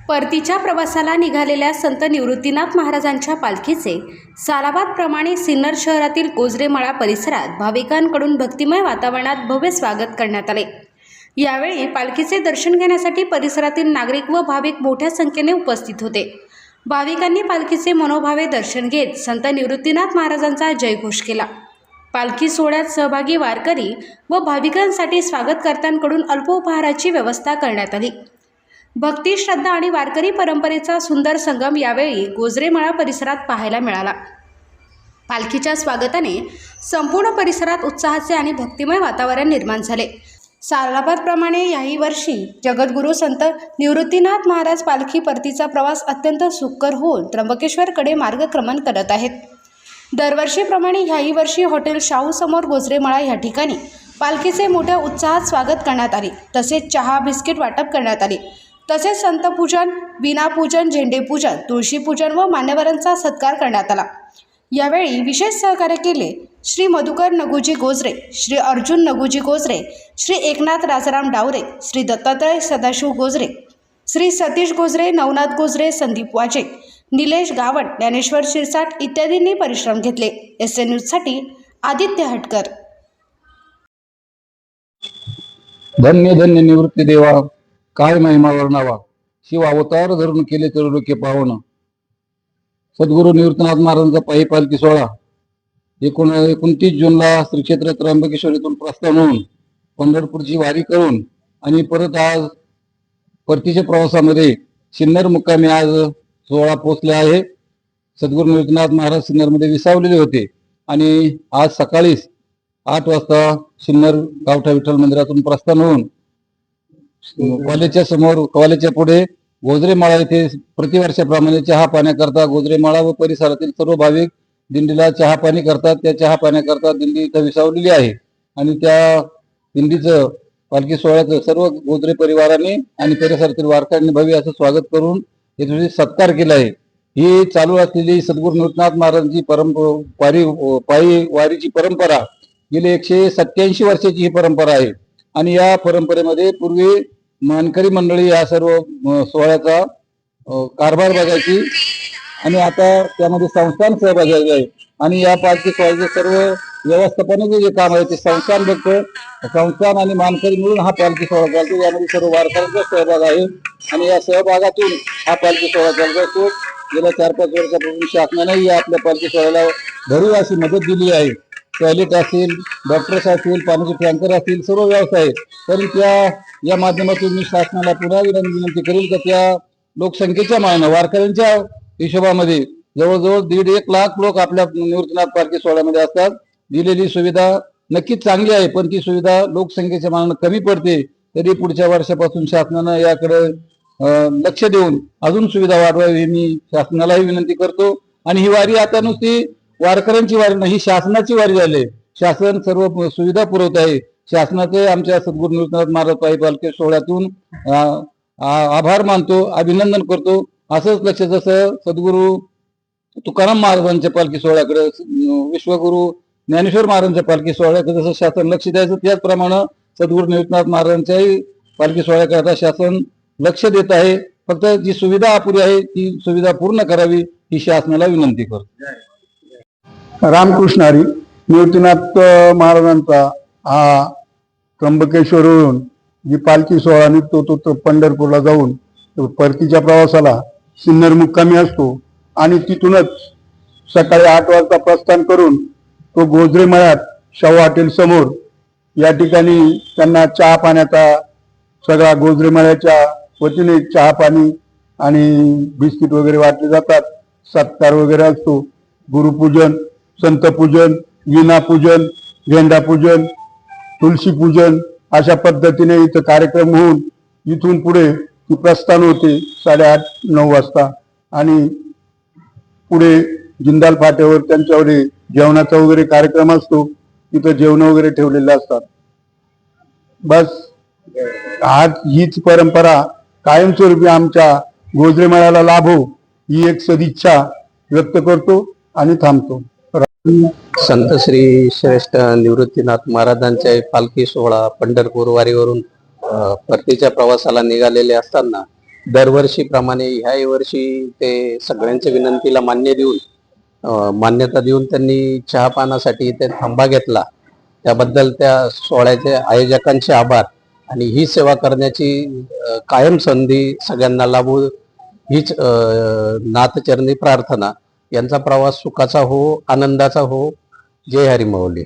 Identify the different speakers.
Speaker 1: परतीच्या प्रवासाला निघालेल्या संत निवृत्तीनाथ महाराजांच्या पालखीचे सालाबादप्रमाणे सिन्नर शहरातील गोजरेमाळा परिसरात भाविकांकडून भक्तिमय वातावरणात भव्य स्वागत करण्यात आले। यावेळी पालखीचे दर्शन घेण्यासाठी परिसरातील नागरिक व भाविक मोठ्या संख्येने उपस्थित होते। भाविकांनी पालखीचे मनोभावे दर्शन घेत संत निवृत्तीनाथ महाराजांचा जयघोष केला। पालखी सोहळ्यात सहभागी वारकरी व भाविकांसाठी स्वागतकर्त्यांकडून अल्पोपहाराची व्यवस्था करण्यात आली। भक्ती, श्रद्धा आणि वारकरी परंपरेचा सुंदर संगम यावेळी गोजरेमाळा परिसरात पाहायला मिळाला। पालखीच्या स्वागताने संपूर्ण परिसरात उत्साहाचे आणि भक्तिमय वातावरण निर्माण झाले। सालाबादप्रमाणे याही वर्षी जगद्गुरू संत निवृत्तीनाथ महाराज पालखी परतीचा प्रवास अत्यंत सुखकर होऊन त्र्यंबकेश्वरकडे मार्गक्रमण करत आहेत। दरवर्षीप्रमाणे याही वर्षी हॉटेल शाहू समोर गोजरेमाळा या ठिकाणी पालखीचे मोठ्या उत्साहात स्वागत करण्यात आले। तसेच चहा, बिस्किट वाटप करण्यात आले। तसेच संतपूजन, विनापूजन, झेंडेपूजन, तुळशीपूजन व मान्यवरांचा सत्कार करण्यात आला। यावेळी विशेष सहकार्य केले श्री मधुकर नगुजी गोजरे, श्री अर्जुन नगुजी गोजरे, श्री एकनाथ राजाराम डावरे, श्री दत्तात्रय सदाशिव गोजरे, श्री सतीश गोजरे, नवनाथ गोजरे, संदीप वाजे, निलेश गावट, ज्ञानेश्वर शिरसाट इत्यादींनी परिश्रम घेतले। SN न्यूजसाठी आदित्य हटकर।
Speaker 2: धन्य धन्य निवृत्ती देवा, काय महिमा वर्णावा, शिव अवतार धरून केले त्रिलोके पावन। सद्गुरू निवृत्तीनाथ महाराजांचा पायी पालखी सोहळा 29 जूनला श्री क्षेत्र त्र्यंबकेश्वरीतून प्रस्थान होऊन पंढरपूरची वारी करून आणि परत आज परतीच्या प्रवासामध्ये सिन्नर मुक्कामी आज सोहळा पोहोचले आहे। सद्गुरू निवृत्तीनाथ महाराज सिन्नरमध्ये विसावलेले होते आणि आज सकाळी 8 वाजता सिन्नर गावठा विठ्ठल मंदिरातून प्रस्थान होऊन कॉलेजच्या समोर, कॉलेजच्या पुढे गोजरेमाळा येथे प्रतिवर्षाप्रमाणे चहा पाण्याकरता गोजरेमाळा व परिसरातील सर्व भाविक दिंडीला चहा पाणी करतात। त्या चहा पाण्याकरता दिंडी इथं विसावलेली आहे आणि त्या दिंडीचं पालखी सोहळ्याचं सर्व गोजरे परिवाराने आणि परिसरातील वारकऱ्यांनी भव्य असं स्वागत करून येथे सत्कार केला आहे। ही चालू असलेली सद्गुरू निवृत्तीनाथ महाराजांची पायी वारीची परंपरा गेली 187 वर्षाची ही परंपरा आहे आणि या परंपरेमध्ये पूर्वी मानकरी मंडळी या सर्व सोहळ्याचा कारभार बघायची आणि आता त्यामध्ये संस्थान सहभागी आहे आणि या पालखी सोहळ्याचे सर्व व्यवस्थापनाचे जे काम आहे ते संस्थान बघतं। संस्थान आणि मानकरी मिळून हा पालखी सोहळा चालतो। यामध्ये सर्व वारकऱ्यांचा सहभाग आहे आणि या सहभागातून हा पालखी सोहळा चालतो असतो। गेल्या 4-5 वर्षापासून शासनानेही आपल्या पालखी सोहळ्याला भरीव अशी मदत दिली आहे। टॉयलेट असेल, डॉक्टर्स असतील, पाण्याचे टँकर असतील, सर्व व्यवस्था आहे। तरी या माध्यमातून मी शासनाला पुन्हा विनंती करेल की त्या लोकसंख्येच्या मानाने वारकऱ्यांच्या हिशोबामध्ये जवळजवळ 1.5 लाख लोक आपल्या निवृत्तीनाथ पालखी सोहळ्यामध्ये असतात। दिलेली सुविधा नक्कीच चांगली आहे, पण ती सुविधा लोकसंख्येच्या मानाने कमी पडते। तरी पुढच्या वर्षापासून शासनानं याकडे लक्ष देऊन अजून सुविधा वाढवावी मी शासनालाही विनंती करतो। आणि ही वारी आता नुसती वारकऱ्यांची वारी नाही, ही शासनाची वारी झाली। शासन सर्व सुविधा पुरवत आहे। शासनाचे आमच्या सद्गुरू निवृत्तीनाथ महाराज पायी पालखी सोहळ्यातून आभार मानतो, अभिनंदन करतो। असंच लक्ष जसं सद्गुरू तुकाराम महाराजांच्या पालखी सोहळ्याकडे, विश्वगुरू ज्ञानेश्वर महाराजांच्या पालखी सोहळ्याकडे जसं शासन लक्ष द्यायचं, त्याचप्रमाणे सद्गुरू निवृत्तीनाथ महाराजांच्याही पालखी सोहळ्याकरता शासन लक्ष देत आहे। फक्त जी सुविधा अपुरी आहे ती सुविधा पूर्ण करावी ही शासनाला विनंती करतो।
Speaker 3: रामकृष्ण हरी। निवृत्तीनाथ महाराजांचा हा त्र्यंबकेश्वरवरून जी पालखी सोहळा निघतो तो पंढरपूरला जाऊन परतीच्या प्रवासाला सिन्नर मुक्कामी असतो आणि तिथूनच सकाळी 8 वाजता प्रस्थान करून तो गोजरेमाळ्यात शाहू हॉटेल समोर या ठिकाणी त्यांना चहा पाण्याचा सगळा गोजरेमाळ्याच्या वतीने चहा पाणी आणि बिस्किट वगैरे वाटले जातात। सत्कार वगैरे असतो। गुरुपूजन, संतपूजन, विनापूजन, झेंडापूजन, तुळशीपूजन अशा पद्धतीने इथं कार्यक्रम होऊन इथून पुढे प्रस्थान होते 8:30-9 वाजता आणि पुढे जिंदाल फाट्यावर त्यांच्यावर जेवणाचा वगैरे कार्यक्रम असतो। तिथं जेवण वगैरे ठेवलेले असतात। बस आज हीच परंपरा कायमस्वरूपी आमच्या गोजरेमाळ्याला लाभो ही एक सदिच्छा व्यक्त करतो आणि थांबतो।
Speaker 4: संत श्री श्रेष्ठ निवृत्तीनाथ महाराजांच्या पालखी सोहळा पंढरपूर वारीवरून परतीच्या प्रवासाला निघालेले असताना दरवर्षीप्रमाणे ह्याही वर्षी ते सगळ्यांच्या विनंतीला मान्यता देऊन त्यांनी चहापानासाठी इथे थांबा घेतला. त्याबद्दल त्या सोहळ्याच्या आयोजकांचे आभार. आणि ही सेवा करण्याची कायम संधी सगळ्यांना लाभू हीच नाथचरणी प्रार्थना. यांचा प्रवास सुखाचा हो, आनंदाचा हो. जय हरी माऊली.